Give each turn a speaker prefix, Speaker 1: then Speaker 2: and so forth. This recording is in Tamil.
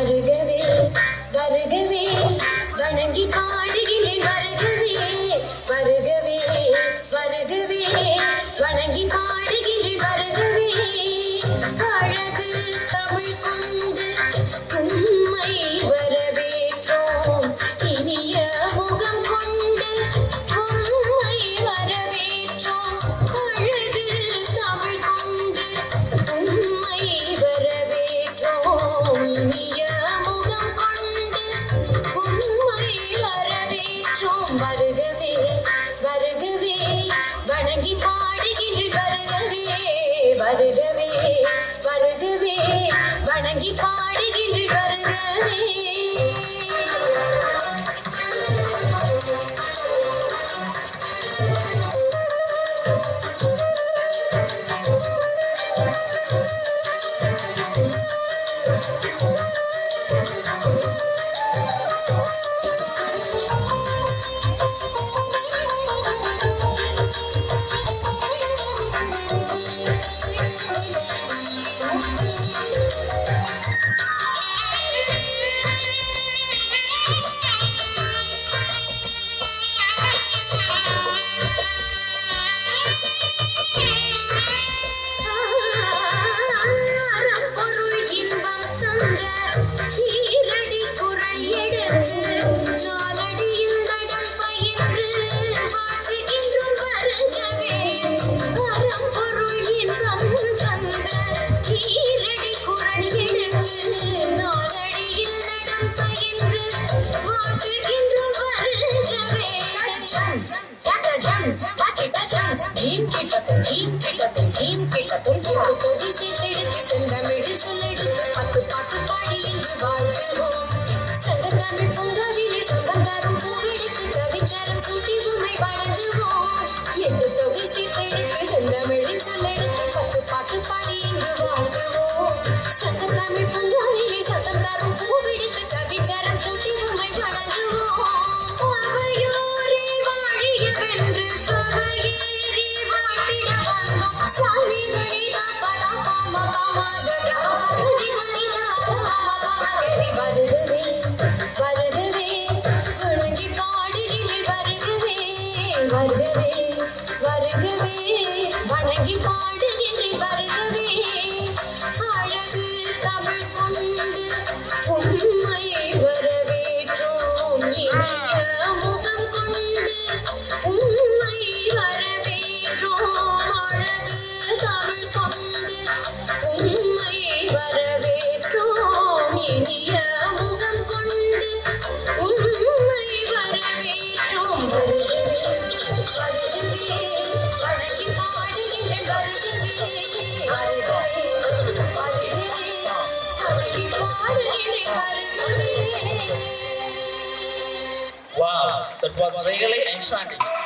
Speaker 1: வருகவே வருகவே வணங்கி பாடுகிறேன் வருகவே வருகவே வருகவே வணங்கி பாடுகிறேன் வருகவே அழகு தமிழ் கொண்டு உம்மை வரவேற்றோம் இனிய முகம் கொண்டு உம்மை வரவேற்றோம் அழகு தமிழ் கொண்டு உம்மை வரவேற்றோம் இனிய முகம் கொண்டு உம்மை வரவேற்றோம் வருகவே வருகவே வணங்கி பாடுகின்ற வருகவே வருகவே வருகவே வணங்கி பாடுகின்ற வருகவே ஈரடி குரல் எடுத்து நாலடியில் நடம் பயின்று வாழ்த்துகின்றும் வருகவே அறம்பொருள் இன்பம் தந்த ஈரடி குரல் எடுத்து நாலடியில் நடம் பயின்று வாழ்த்துகின்றும் வருகவே தீம் கிட்டத்தும் கொடி சேர்த்தெடுத்து செந்தமிழில் சொல்லெடுத்து பத்து பாட்டு பாடி இங்கு வாழ்த்துவோம் சங்கத்தமிழ் பூங்காவிலே சொந்தக்காரும் பூவெடுத்து கவிச்சாரம் சூட்டி உண்மை வணங்குவோம் எட்டு தொகை சேர்த்தெடுத்து செந்தமிழில் சொல்லெடுத்து பத்து பாட்டு பாடி இங்கு வாழ்த்துவோம் சங்கத்தமிழ் பூங்காவிலே சொந்தக்காரும் பூவெடுத்து கவிச்சாரம் சூட்டி உண்மை வணங்குவோம் அவையோரே வாழிய வென்று சபையேறி வாழ்த்திட வந்தோம் சாமி கணிதா பரா பாமா பாமாகடா வருகவே வருகவே வணங்கி பாடுகிறேன் வருகவே வருகவே வருகவே வணங்கி பாடுகிறேன் வருகவே அழகு தமிழ் கொண்டு உம்மை வரவேற்றோம் இனிய முகம் கொண்டு உம்மை வரவேற்றோம் அழகு தமிழ் கொண்டு உம்மை வரவேற்றோம் இனிய முகம் கொண்டு உம்மை வரவேற்றோம் வருகவே வருகவே வணங்கி பாடுகின்றேன் வருகவே வருகவே வருகவே வணங்கி பாடுகின்றேன் வருகவே.
Speaker 2: Wow, that was really enchanting.